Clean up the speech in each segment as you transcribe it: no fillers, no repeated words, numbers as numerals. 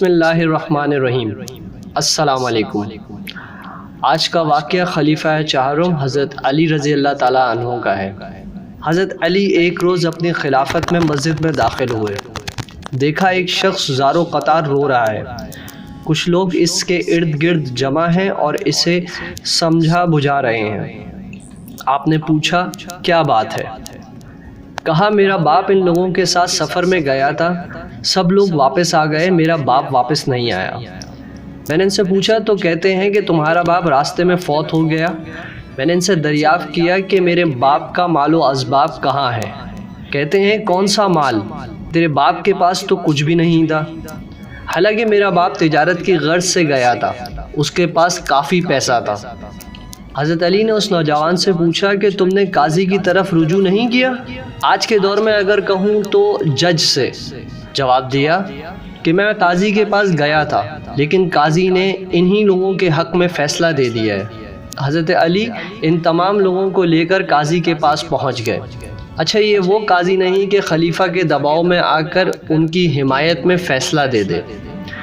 بسم اللہ الرحمن الرحیم۔ السلام علیکم۔ آج کا واقعہ خلیفہ چہارم حضرت علی رضی اللہ تعالیٰ عنہ کا ہے۔ حضرت علی ایک روز اپنی خلافت میں مسجد میں داخل ہوئے، دیکھا ایک شخص زارو قطار رو رہا ہے۔ کچھ لوگ اس کے ارد گرد جمع ہیں اور اسے سمجھا بجھا رہے ہیں۔ آپ نے پوچھا کیا بات ہے؟ کہا میرا باپ ان لوگوں کے ساتھ سفر میں گیا تھا، سب لوگ واپس آ گئے، میرا باپ واپس نہیں آیا۔ میں نے ان سے پوچھا تو کہتے ہیں کہ تمہارا باپ راستے میں فوت ہو گیا۔ میں نے ان سے دریافت کیا کہ میرے باپ کا مال و اسباب کہاں ہے؟ کہتے ہیں کون سا مال؟ تیرے باپ کے پاس تو کچھ بھی نہیں تھا۔ حالانکہ میرا باپ تجارت کی غرض سے گیا تھا، اس کے پاس کافی پیسہ تھا۔ حضرت علی نے اس نوجوان سے پوچھا کہ تم نے قاضی کی طرف رجوع نہیں کیا؟ آج کے دور میں اگر کہوں تو جج سے۔ جواب دیا کہ میں قاضی کے پاس گیا تھا، لیکن قاضی نے انہی لوگوں کے حق میں فیصلہ دے دیا ہے۔ حضرت علی ان تمام لوگوں کو لے کر قاضی کے پاس پہنچ گئے۔ اچھا یہ وہ قاضی نہیں کہ خلیفہ کے دباؤ میں آ کر ان کی حمایت میں فیصلہ دے دے۔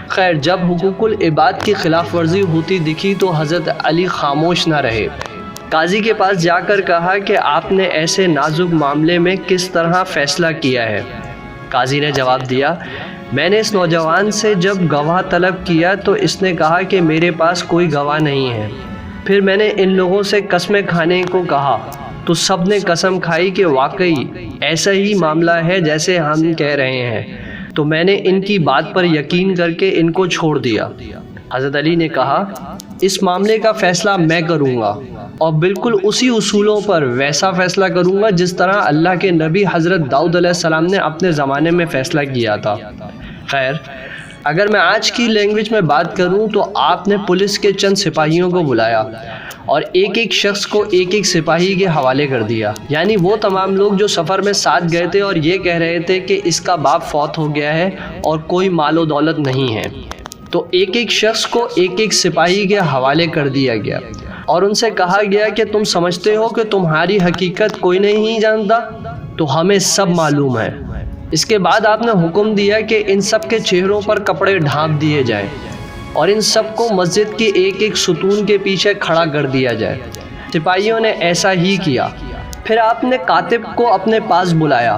خیر، جب حقوق العباد کی خلاف ورزی ہوتی دکھی تو حضرت علی خاموش نہ رہے۔ قاضی کے پاس جا کر کہا کہ آپ نے ایسے نازک معاملے میں کس طرح فیصلہ کیا ہے؟ قاضی نے جواب دیا میں نے اس نوجوان سے جب گواہ طلب کیا تو اس نے کہا کہ میرے پاس کوئی گواہ نہیں ہے۔ پھر میں نے ان لوگوں سے قسمیں کھانے کو کہا تو سب نے قسم کھائی کہ واقعی ایسا ہی معاملہ ہے جیسے ہم کہہ رہے ہیں، تو میں نے ان کی بات پر یقین کر کے ان کو چھوڑ دیا۔ حضرت علی نے کہا اس معاملے کا فیصلہ میں کروں گا، اور بالکل اسی اصولوں پر ویسا فیصلہ کروں گا جس طرح اللہ کے نبی حضرت داؤد علیہ السلام نے اپنے زمانے میں فیصلہ کیا تھا۔ خیر، اگر میں آج کی لینگویج میں بات کروں تو آپ نے پولیس کے چند سپاہیوں کو بلایا اور ایک ایک شخص کو ایک ایک سپاہی کے حوالے کر دیا، یعنی وہ تمام لوگ جو سفر میں ساتھ گئے تھے اور یہ کہہ رہے تھے کہ اس کا باپ فوت ہو گیا ہے اور کوئی مال و دولت نہیں ہے، تو ایک ایک شخص کو ایک ایک سپاہی کے حوالے کر دیا گیا اور ان سے کہا گیا کہ تم سمجھتے ہو کہ تمہاری حقیقت کوئی نہیں جانتا، تو ہمیں سب معلوم ہے۔ اس کے بعد آپ نے حکم دیا کہ ان سب کے چہروں پر کپڑے ڈھانپ دیے جائیں اور ان سب کو مسجد کے ایک ایک ستون کے پیچھے کھڑا کر دیا جائے۔ سپاہیوں نے ایسا ہی کیا۔ پھر آپ نے کاتب کو اپنے پاس بلایا۔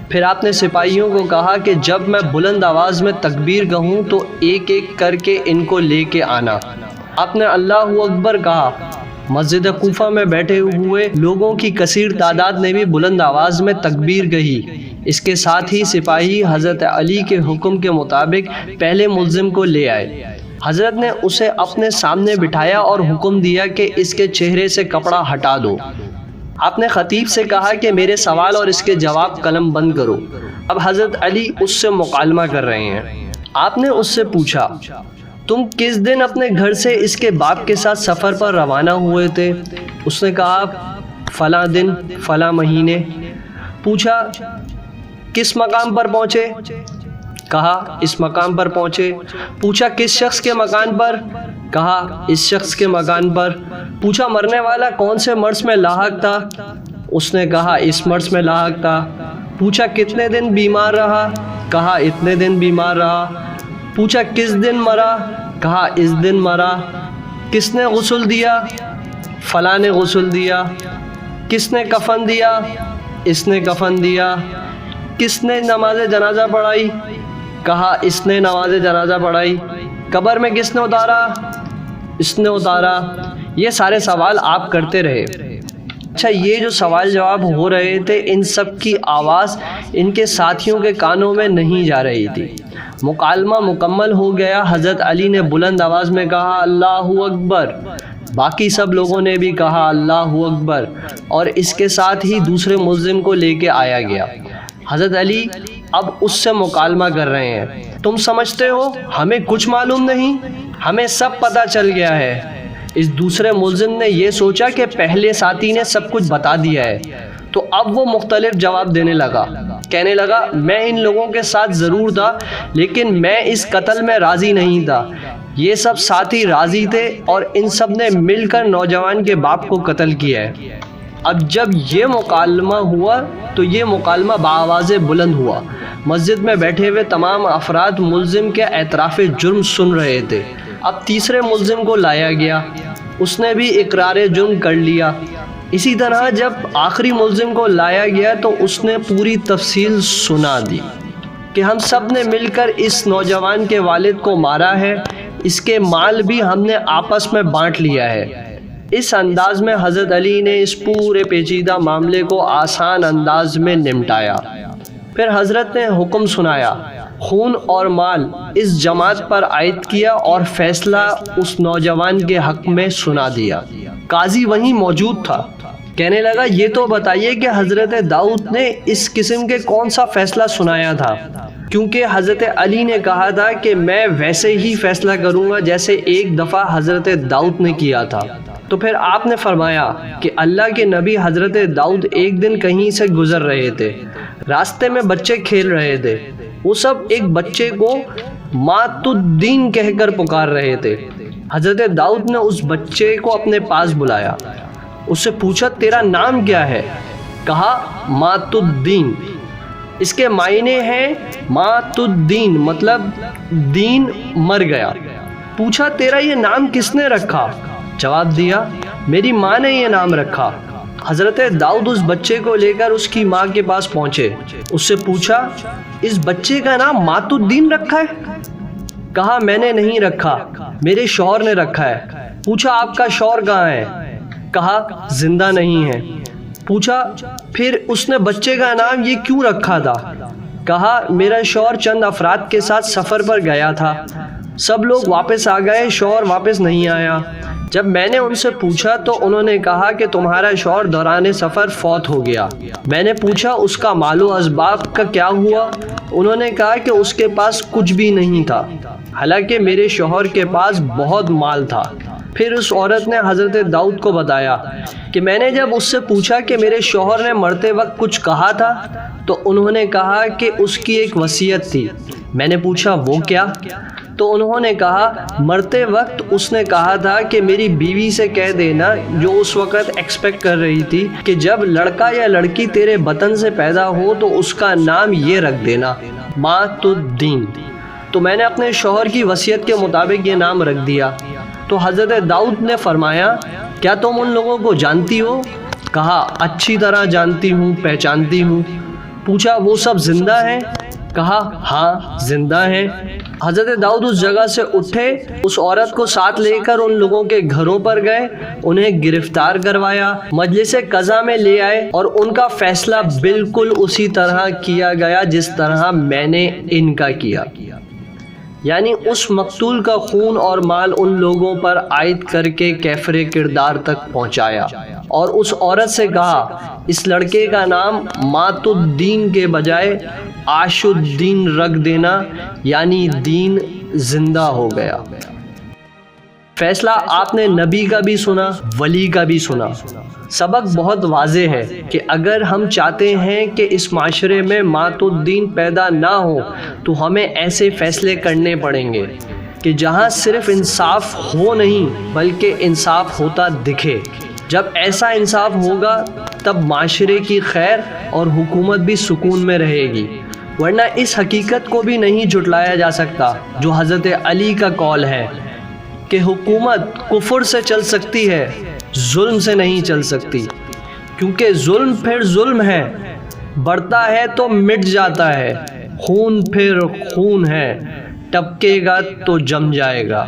پھر آپ نے سپاہیوں کو کہا کہ جب میں بلند آواز میں تکبیر کہوں تو ایک ایک کر کے ان کو لے کے آنا۔ آپ نے اللہ اکبر کہا۔ مسجد کوفہ میں بیٹھے ہوئے لوگوں کی کثیر تعداد نے بھی بلند آواز میں تکبیر کہی۔ اس کے ساتھ ہی سپاہی حضرت علی کے حکم کے مطابق پہلے ملزم کو لے آئے۔ حضرت نے اسے اپنے سامنے بٹھایا اور حکم دیا کہ اس کے چہرے سے کپڑا ہٹا دو۔ آپ نے خطیب سے کہا کہ میرے سوال اور اس کے جواب قلم بند کرو۔ اب حضرت علی اس سے مکالمہ کر رہے ہیں۔ آپ نے اس سے پوچھا تم کس دن اپنے گھر سے اس کے باپ کے ساتھ سفر پر روانہ ہوئے تھے؟ اس نے کہا فلاں دن فلاں مہینے۔ پوچھا کس مقام پر پہنچے؟ کہا اس مقام پر پہنچے۔ پوچھا کس شخص کے مکان پر؟ کہا اس شخص کے مکان پر۔ پوچھا مرنے والا کون سے مرض میں لاحق تھا؟ اس نے کہا اس مرض میں لاحق تھا۔ پوچھا کتنے دن بیمار رہا؟ کہا اتنے دن بیمار رہا۔ پوچھا کس دن مرا؟ کہا اس دن مرا۔ کس نے غسل دیا؟ فلاں نے غسل دیا۔ کس نے کفن دیا؟ اس نے کفن دیا۔ کس نے نماز جنازہ پڑھائی؟ کہا اس نے نماز جنازہ پڑھائی۔ قبر میں کس نے اتارا؟ اس نے اتارا۔ یہ سارے سوال آپ کرتے رہے۔ اچھا یہ جو سوال جواب ہو رہے تھے ان سب کی آواز ان کے ساتھیوں کے کانوں میں نہیں جا رہی تھی۔ مکالمہ مکمل ہو گیا۔ حضرت علی نے بلند آواز میں کہا اللہ اکبر۔ باقی سب لوگوں نے بھی کہا اللہ اکبر، اور اس کے ساتھ ہی دوسرے ملزم کو لے کے آیا گیا۔ حضرت علی اب اس سے مکالمہ کر رہے ہیں تم سمجھتے ہو ہمیں کچھ معلوم نہیں؟ ہمیں سب پتہ چل گیا ہے۔ اس دوسرے ملزم نے یہ سوچا کہ پہلے ساتھی نے سب کچھ بتا دیا ہے، تو اب وہ مختلف جواب دینے لگا۔ کہنے لگا میں ان لوگوں کے ساتھ ضرور تھا، لیکن میں اس قتل میں راضی نہیں تھا۔ یہ سب ساتھی راضی تھے اور ان سب نے مل کر نوجوان کے باپ کو قتل کیا ہے۔ اب جب یہ مکالمہ ہوا تو یہ مکالمہ بآواز بلند ہوا۔ مسجد میں بیٹھے ہوئے تمام افراد ملزم کے اعتراف جرم سن رہے تھے۔ اب تیسرے ملزم کو لایا گیا، اس نے بھی اقرار جرم کر لیا۔ اسی طرح جب آخری ملزم کو لایا گیا تو اس نے پوری تفصیل سنا دی کہ ہم سب نے مل کر اس نوجوان کے والد کو مارا ہے، اس کے مال بھی ہم نے آپس میں بانٹ لیا ہے۔ اس انداز میں حضرت علی نے اس پورے پیچیدہ معاملے کو آسان انداز میں نمٹایا۔ پھر حضرت نے حکم سنایا، خون اور مال اس جماعت پر عائد کیا اور فیصلہ اس نوجوان کے حق میں سنا دیا۔ قاضی وہیں موجود تھا، کہنے لگا یہ تو بتائیے کہ حضرت داؤد نے اس قسم کے کون سا فیصلہ سنایا تھا، کیونکہ حضرت علی نے کہا تھا کہ میں ویسے ہی فیصلہ کروں گا جیسے ایک دفعہ حضرت داؤد نے کیا تھا۔ تو پھر آپ نے فرمایا کہ اللہ کے نبی حضرت داؤد ایک دن کہیں سے گزر رہے تھے، راستے میں بچے کھیل رہے تھے، وہ سب ایک بچے کو مات الدین کہہ کر پکار رہے تھے۔ حضرت داؤد نے اس بچے کو اپنے پاس بلایا، اس سے پوچھا تیرا نام کیا ہے؟ کہا مات الدین۔ اس کے معنی ہیں مات الدین مطلب دین مر گیا۔ پوچھا تیرا یہ نام کس نے رکھا؟ جواب دیا میری ماں نے یہ نام رکھا۔ حضرت داؤد اس بچے کو لے کر اس کی ماں کے پاس پہنچے، اس سے پوچھا اس بچے کا نام مات الدین رکھا ہے؟ کہا میں نے نہیں رکھا، میرے شوہر نے رکھا ہے۔ پوچھا آپ کا شوہر کہاں ہے؟ کہا زندہ نہیں ہے۔ پوچھا پھر اس نے بچے کا نام یہ کیوں رکھا تھا؟ کہا میرا شوہر چند افراد کے ساتھ سفر پر گیا تھا، سب لوگ واپس آ گئے، شوہر واپس نہیں آیا۔ جب میں نے ان سے پوچھا تو انہوں نے کہا کہ تمہارا شوہر دوران سفر فوت ہو گیا۔ میں نے پوچھا اس کا مال و اسباب کا کیا ہوا؟ انہوں نے کہا کہ اس کے پاس کچھ بھی نہیں تھا، حالانکہ میرے شوہر کے پاس بہت مال تھا۔ پھر اس عورت نے حضرت داؤد کو بتایا کہ میں نے جب اس سے پوچھا کہ میرے شوہر نے مرتے وقت کچھ کہا تھا تو انہوں نے کہا کہ اس کی ایک وصیت تھی۔ میں نے پوچھا وہ کیا؟ تو انہوں نے کہا مرتے وقت اس نے کہا تھا کہ میری بیوی سے کہہ دینا، جو اس وقت ایکسپیکٹ کر رہی تھی، کہ جب لڑکا یا لڑکی تیرے بطن سے پیدا ہو تو اس کا نام یہ رکھ دینا مات الدین۔ تو میں نے اپنے شوہر کی وصیت کے مطابق یہ نام رکھ دیا۔ تو حضرت داؤد نے فرمایا کیا تم ان لوگوں کو جانتی ہو؟ کہا اچھی طرح جانتی ہوں، پہچانتی ہوں۔ پوچھا وہ سب زندہ ہیں؟ کہا ہاں زندہ ہیں۔ حضرت داؤد اس جگہ سے اٹھے، اس عورت کو ساتھ لے کر ان لوگوں کے گھروں پر گئے، انہیں گرفتار کروایا، مجلس قضا میں لے آئے اور ان کا فیصلہ بالکل اسی طرح کیا گیا جس طرح میں نے ان کا کیا، یعنی اس مقتول کا خون اور مال ان لوگوں پر عائد کر کے کیفر کردار تک پہنچایا، اور اس عورت سے کہا اس لڑکے کا نام مات الدین کے بجائے عاش الدین رکھ دینا، یعنی دین زندہ ہو گیا۔ فیصلہ آپ نے نبی کا بھی سنا، ولی کا بھی سنا۔ سبق بہت واضح ہے کہ اگر ہم چاہتے ہیں کہ اس معاشرے میں مات الدین پیدا نہ ہو تو ہمیں ایسے فیصلے کرنے پڑیں گے کہ جہاں صرف انصاف ہو نہیں بلکہ انصاف ہوتا دکھے۔ جب ایسا انصاف ہوگا تب معاشرے کی خیر اور حکومت بھی سکون میں رہے گی، ورنہ اس حقیقت کو بھی نہیں جھٹلایا جا سکتا جو حضرت علی کا قول ہے کہ حکومت کفر سے چل سکتی ہے، ظلم سے نہیں چل سکتی، کیونکہ ظلم پھر ظلم ہے، بڑھتا ہے تو مٹ جاتا ہے، خون پھر خون ہے، ٹپکے گا تو جم جائے گا۔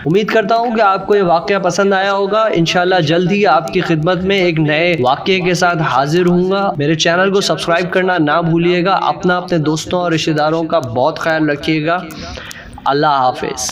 امید کرتا ہوں کہ آپ کو یہ واقعہ پسند آیا ہوگا۔ انشاءاللہ جلد ہی آپ کی خدمت میں ایک نئے واقعے کے ساتھ حاضر ہوں گا۔ میرے چینل کو سبسکرائب کرنا نہ بھولیے گا۔ اپنے دوستوں اور رشتہ داروں کا بہت خیال رکھیے گا۔ اللہ حافظ۔